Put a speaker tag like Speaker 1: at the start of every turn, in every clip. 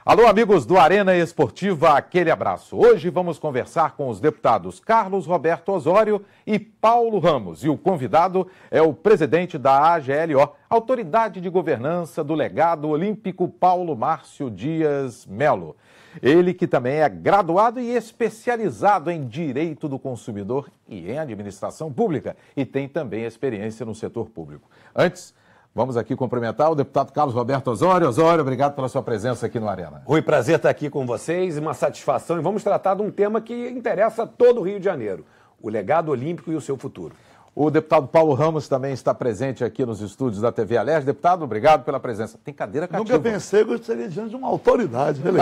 Speaker 1: Alô, amigos do Arena Esportiva, aquele abraço. Hoje vamos conversar com os deputados Carlos Roberto Osório e Paulo Ramos. E o convidado é o presidente da AGLO, Autoridade de Governança do Legado Olímpico, Paulo Márcio Dias Melo. Ele que também é graduado e especializado em Direito do Consumidor e em Administração Pública e tem também experiência no setor público. Antes, vamos aqui cumprimentar o deputado Carlos Roberto Osório. Osório, obrigado pela sua presença aqui no Arena.
Speaker 2: Rui, prazer estar aqui com vocês, uma satisfação. E vamos tratar de um tema que interessa a todo o Rio de Janeiro, o legado olímpico e o seu futuro.
Speaker 1: O deputado Paulo Ramos também está presente aqui nos estúdios da TV Alerj. Deputado, obrigado pela presença. Tem cadeira cativa.
Speaker 3: Nunca pensei que eu estaria diante de uma autoridade, né?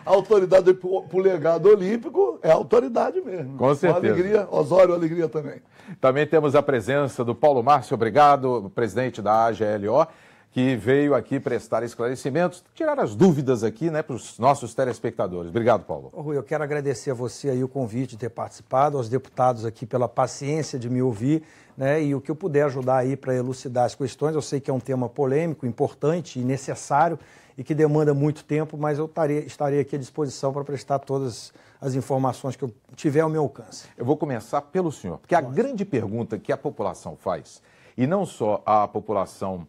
Speaker 3: A autoridade para o legado olímpico é a autoridade mesmo.
Speaker 1: Com certeza.
Speaker 3: Uma alegria, Osório, alegria também.
Speaker 1: Também temos a presença do Paulo Márcio, obrigado, presidente da AGLO, que veio aqui prestar esclarecimentos, tirar as dúvidas aqui, né, para os nossos telespectadores. Obrigado, Paulo.
Speaker 4: Rui, eu quero agradecer a você aí o convite de ter participado, aos deputados aqui pela paciência de me ouvir, né, e o que eu puder ajudar aí para elucidar as questões. Eu sei que é um tema polêmico, importante e necessário e que demanda muito tempo, mas eu estarei aqui à disposição para prestar todas as informações que eu tiver ao meu alcance.
Speaker 1: Eu vou começar pelo senhor, porque a grande pergunta que a população faz, e não só a população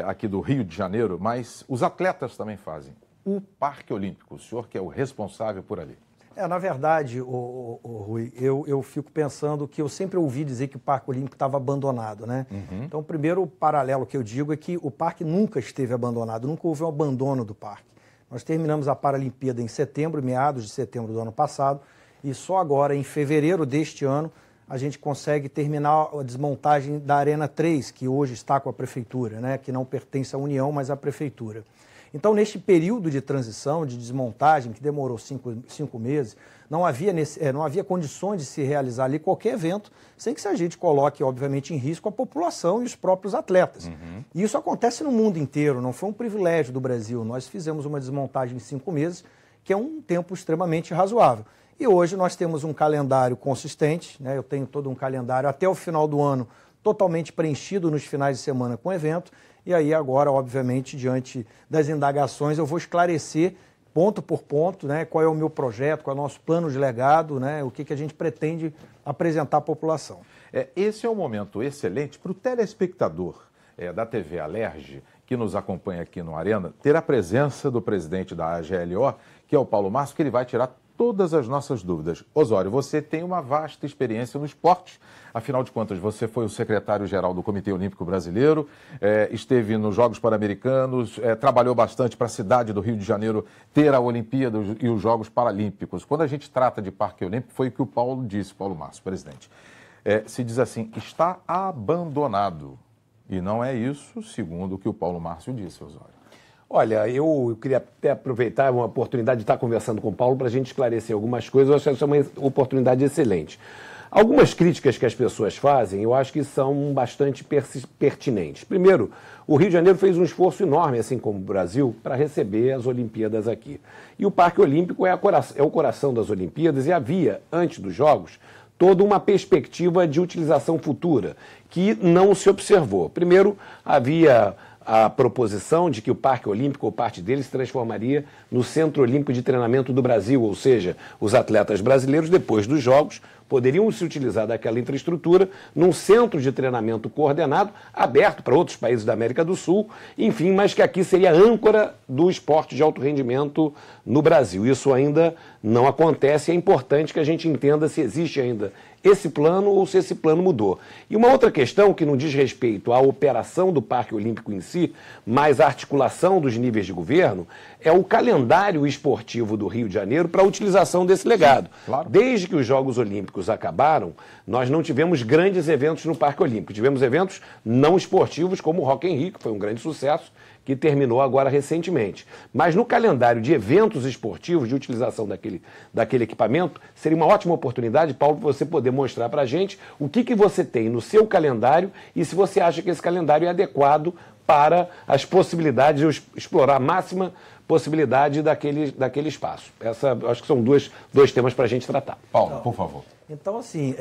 Speaker 1: aqui do Rio de Janeiro, mas os atletas também fazem. O Parque Olímpico, o senhor que é o responsável por ali.
Speaker 4: Na verdade, Rui, eu fico pensando que eu sempre ouvi dizer que o Parque Olímpico estava abandonado, né? Então, o primeiro paralelo que eu digo é que o parque nunca esteve abandonado, nunca houve um abandono do parque. Nós terminamos a Paralimpíada em setembro, meados de setembro do ano passado, e só agora, em fevereiro deste ano, a gente consegue terminar a desmontagem da Arena 3, que hoje está com a Prefeitura, né? Que não pertence à União, mas à Prefeitura. Então, neste período de transição, de desmontagem, que demorou cinco meses, não havia condições de se realizar ali qualquer evento sem que a gente coloque, obviamente, em risco a população e os próprios atletas. E isso acontece no mundo inteiro, não foi um privilégio do Brasil. Nós fizemos uma desmontagem em 5 meses, que é um tempo extremamente razoável. E hoje nós temos um calendário consistente, né? Eu tenho todo um calendário até o final do ano totalmente preenchido nos finais de semana com evento. E aí agora, obviamente, diante das indagações, eu vou esclarecer ponto por ponto, né, qual é o meu projeto, qual é o nosso plano de legado, né, o que a gente pretende apresentar à população.
Speaker 1: Esse é um momento excelente para o telespectador da TV Alerj, que nos acompanha aqui no Arena, ter a presença do presidente da AGLO, que é o Paulo Márcio, que ele vai tirar todas as nossas dúvidas. Osório, você tem uma vasta experiência no esporte, afinal de contas, você foi o secretário-geral do Comitê Olímpico Brasileiro, esteve nos Jogos Pan-Americanos, trabalhou bastante para a cidade do Rio de Janeiro ter a Olimpíada e os Jogos Paralímpicos. Quando a gente trata de Parque Olímpico, foi o que o Paulo disse, Paulo Márcio, presidente. Se diz assim, está abandonado. E não é isso, segundo o que o Paulo Márcio disse, Osório.
Speaker 2: Olha, eu queria até aproveitar uma oportunidade de estar conversando com o Paulo para a gente esclarecer algumas coisas. Eu acho que essa é uma oportunidade excelente. Algumas críticas que as pessoas fazem, eu acho que são bastante pertinentes. Primeiro, o Rio de Janeiro fez um esforço enorme, assim como o Brasil, para receber as Olimpíadas aqui. E o Parque Olímpico é o coração das Olimpíadas e havia, antes dos Jogos, toda uma perspectiva de utilização futura que não se observou. Primeiro, havia a proposição de que o Parque Olímpico, ou parte dele, se transformaria no Centro Olímpico de Treinamento do Brasil, ou seja, os atletas brasileiros, depois dos Jogos, poderiam se utilizar daquela infraestrutura num centro de treinamento coordenado, aberto para outros países da América do Sul, enfim, mas que aqui seria a âncora do esporte de alto rendimento no Brasil. Isso ainda não acontece, é importante que a gente entenda se existe ainda esse plano ou se esse plano mudou. E uma outra questão que não diz respeito à operação do Parque Olímpico em si, mas à articulação dos níveis de governo, é o calendário esportivo do Rio de Janeiro para a utilização desse legado.
Speaker 1: Claro.
Speaker 2: Desde que os Jogos Olímpicos acabaram, nós não tivemos grandes eventos no Parque Olímpico. Tivemos eventos não esportivos, como o Rock in Rio, que foi um grande sucesso, que terminou agora recentemente. Mas no calendário de eventos esportivos, de utilização daquele equipamento, seria uma ótima oportunidade, Paulo, para você poder mostrar para a gente o que você tem no seu calendário e se você acha que esse calendário é adequado para as possibilidades, de explorar a máxima possibilidade daquele espaço. Acho que são dois temas para a gente tratar.
Speaker 1: Paulo, por favor.
Speaker 4: Então, assim,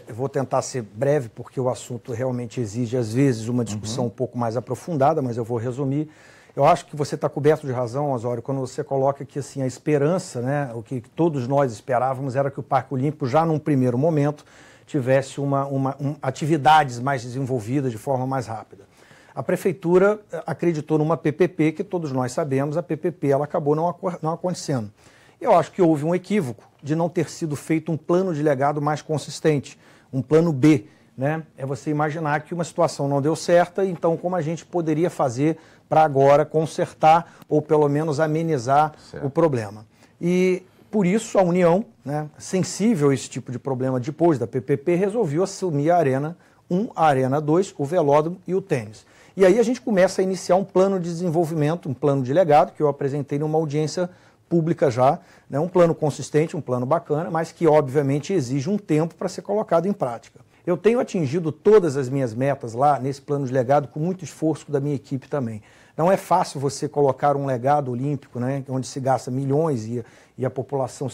Speaker 4: eu vou tentar ser breve, porque o assunto realmente exige, às vezes, uma discussão um pouco mais aprofundada, mas eu vou resumir. Eu acho que você está coberto de razão, Osório, quando você coloca que assim, a esperança, né, o que todos nós esperávamos era que o Parque Olímpico, já num primeiro momento, tivesse atividades mais desenvolvidas de forma mais rápida. A Prefeitura acreditou numa PPP, que todos nós sabemos, a PPP ela acabou não acontecendo. Eu acho que houve um equívoco de não ter sido feito um plano de legado mais consistente, um plano B, né? É você imaginar que uma situação não deu certo, então como a gente poderia fazer para agora consertar ou pelo menos amenizar o problema. E por isso a União, né, sensível a esse tipo de problema depois da PPP, resolveu assumir a Arena 1, a Arena 2, o velódromo e o tênis. E aí a gente começa a iniciar um plano de desenvolvimento, um plano de legado, que eu apresentei numa audiência pública já, né, um plano consistente, um plano bacana, mas que obviamente exige um tempo para ser colocado em prática. Eu tenho atingido todas as minhas metas lá nesse plano de legado com muito esforço da minha equipe também. Não é fácil você colocar um legado olímpico, né, onde se gasta milhões e a população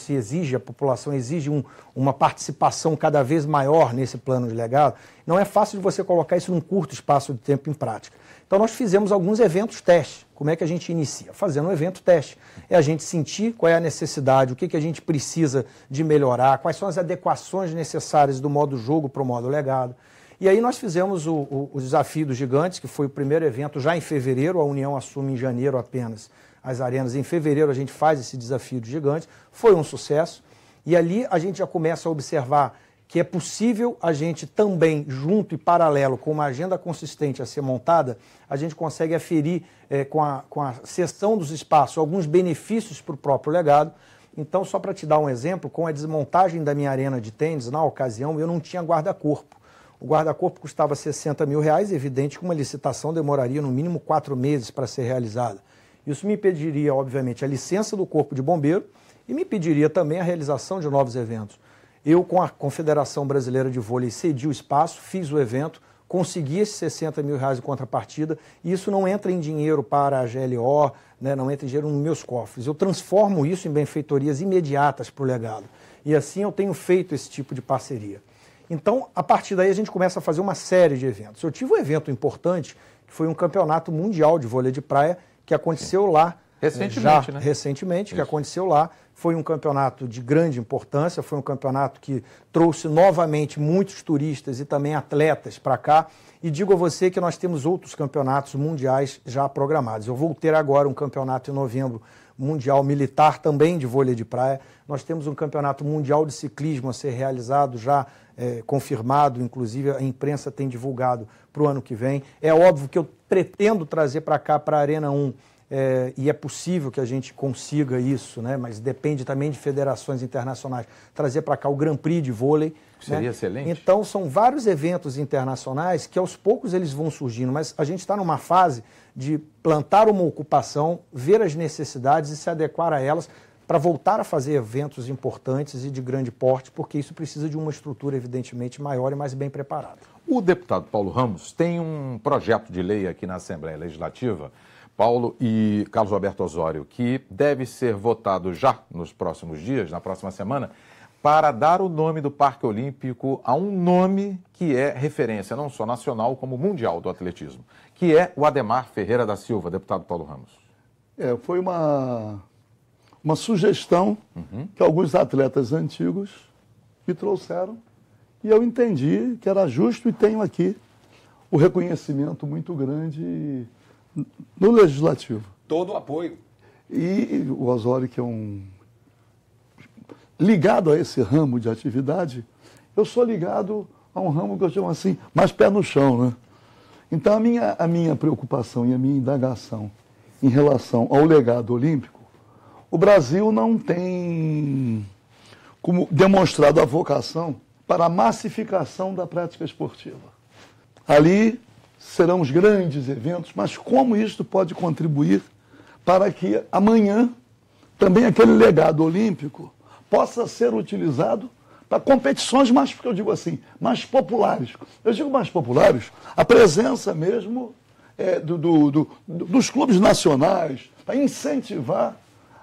Speaker 4: exige uma participação cada vez maior nesse plano de legado. Não é fácil de você colocar isso num curto espaço de tempo em prática. Então nós fizemos alguns eventos teste. Como é que a gente inicia? Fazendo um evento teste. É a gente sentir qual é a necessidade, o que a gente precisa de melhorar, quais são as adequações necessárias do modo jogo para o modo legado. E aí nós fizemos o Desafio dos Gigantes, que foi o primeiro evento já em fevereiro, a União assume em janeiro apenas as arenas. Em fevereiro a gente faz esse Desafio dos Gigantes, foi um sucesso. E ali a gente já começa a observar que é possível a gente também, junto e paralelo com uma agenda consistente a ser montada, a gente consegue aferir com a cessão dos espaços alguns benefícios para o próprio legado. Então, só para te dar um exemplo, com a desmontagem da minha arena de tênis, na ocasião, eu não tinha guarda-corpo. O guarda-corpo custava R$60 mil, evidente que uma licitação demoraria no mínimo 4 meses para ser realizada. Isso me impediria, obviamente, a licença do Corpo de Bombeiro e me impediria também a realização de novos eventos. Eu, com a Confederação Brasileira de Vôlei, cedi o espaço, fiz o evento, consegui esses R$60 mil em contrapartida, e isso não entra em dinheiro para a GLO, né, não entra em dinheiro nos meus cofres. Eu transformo isso em benfeitorias imediatas para o legado. E assim eu tenho feito esse tipo de parceria. Então, a partir daí, a gente começa a fazer uma série de eventos. Eu tive um evento importante, que foi um campeonato mundial de vôlei de praia, que aconteceu lá. Recentemente, que aconteceu lá. Foi um campeonato de grande importância, foi um campeonato que trouxe novamente muitos turistas e também atletas para cá. E digo a você que nós temos outros campeonatos mundiais já programados. Eu vou ter agora um campeonato em novembro mundial militar também de vôlei de praia. Nós temos um campeonato mundial de ciclismo a ser realizado já confirmado, inclusive a imprensa tem divulgado para o ano que vem. É óbvio que eu pretendo trazer para cá, para a Arena 1, e é possível que a gente consiga isso, né? Mas depende também de federações internacionais, trazer para cá o Grand Prix de vôlei.
Speaker 1: Seria excelente.
Speaker 4: Então, são vários eventos internacionais que aos poucos eles vão surgindo, mas a gente está numa fase de plantar uma ocupação, ver as necessidades e se adequar a elas para voltar a fazer eventos importantes e de grande porte, porque isso precisa de uma estrutura, evidentemente, maior e mais bem preparada.
Speaker 1: O deputado Paulo Ramos tem um projeto de lei aqui na Assembleia Legislativa, Paulo e Carlos Alberto Osório, que deve ser votado já nos próximos dias, na próxima semana, para dar o nome do Parque Olímpico a um nome que é referência não só nacional, como mundial do atletismo, que é o Ademar Ferreira da Silva, deputado Paulo Ramos.
Speaker 3: Foi uma sugestão que alguns atletas antigos me trouxeram e eu entendi que era justo e tenho aqui o reconhecimento muito grande no Legislativo.
Speaker 2: Todo o apoio.
Speaker 3: E o Osório, que é ligado a esse ramo de atividade, eu sou ligado a um ramo que eu chamo assim, mais pé no chão, né? Então a minha preocupação e a minha indagação em relação ao legado olímpico, o Brasil não tem como demonstrado a vocação para a massificação da prática esportiva. Ali serão os grandes eventos, mas como isso pode contribuir para que amanhã também aquele legado olímpico possa ser utilizado para competições mais, porque eu digo assim, mais populares. Eu digo mais populares, a presença mesmo dos clubes nacionais, para incentivar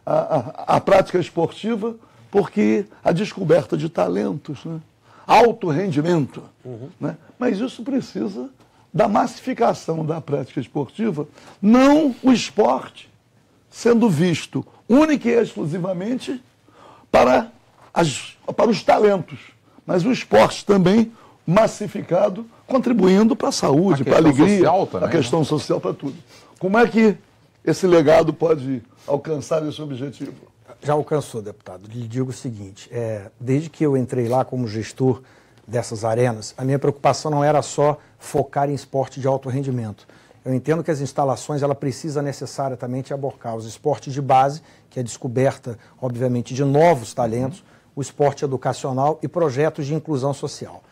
Speaker 3: a prática esportiva, porque a descoberta de talentos, né? Alto rendimento. Né? Mas isso precisa da massificação da prática esportiva, não o esporte sendo visto única e exclusivamente para os talentos, mas o esporte também massificado, contribuindo para a saúde, para a alegria, a questão social, para tudo. Como é que esse legado pode alcançar esse objetivo?
Speaker 4: Já alcançou, deputado. Lhe digo o seguinte, desde que eu entrei lá como gestor dessas arenas, a minha preocupação não era só focar em esporte de alto rendimento. Eu entendo que as instalações, ela precisa necessariamente abarcar os esportes de base, que é a descoberta, obviamente, de novos talentos, o esporte educacional e projetos de inclusão social.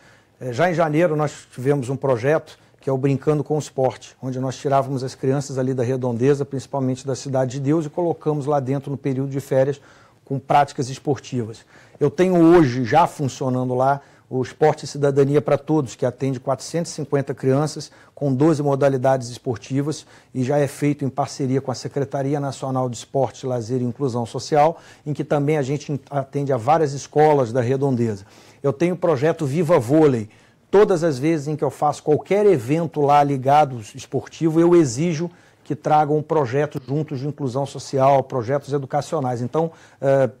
Speaker 4: Já em janeiro nós tivemos um projeto que é o Brincando com o Esporte, onde nós tirávamos as crianças ali da Redondeza, principalmente da Cidade de Deus, e colocamos lá dentro no período de férias com práticas esportivas. Eu tenho hoje já funcionando lá o Esporte e Cidadania para Todos, que atende 450 crianças com 12 modalidades esportivas e já é feito em parceria com a Secretaria Nacional de Esporte, Lazer e Inclusão Social, em que também a gente atende a várias escolas da Redondeza. Eu tenho o projeto Viva Vôlei. Todas as vezes em que eu faço qualquer evento lá ligado esportivo, eu exijo que tragam projetos juntos de inclusão social, projetos educacionais. Então,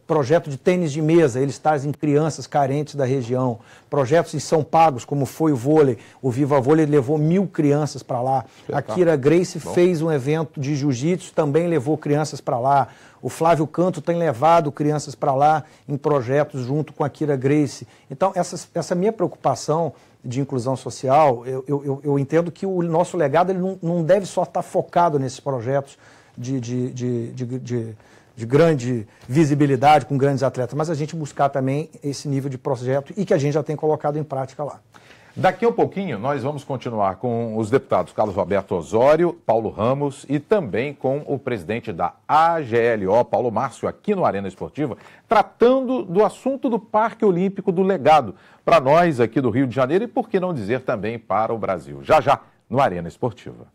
Speaker 4: projeto de tênis de mesa, eles trazem crianças carentes da região. Projetos em São Pagos, como foi o vôlei. O Viva Vôlei levou 1000 crianças para lá. A Kira Grace fez um evento de jiu-jitsu, também levou crianças para lá. O Flávio Canto tem levado crianças para lá em projetos junto com a Kira Grace. Então, essa minha preocupação de inclusão social, eu entendo que o nosso legado ele não deve só estar focado nesses projetos de grande visibilidade, com grandes atletas, mas a gente buscar também esse nível de projeto e que a gente já tem colocado em prática lá.
Speaker 1: Daqui a um pouquinho, nós vamos continuar com os deputados Carlos Roberto Osório, Paulo Ramos e também com o presidente da AGLO, Paulo Márcio, aqui no Arena Esportiva, tratando do assunto do Parque Olímpico do Legado, para nós aqui do Rio de Janeiro e, por que não dizer, também para o Brasil. Já, no Arena Esportiva.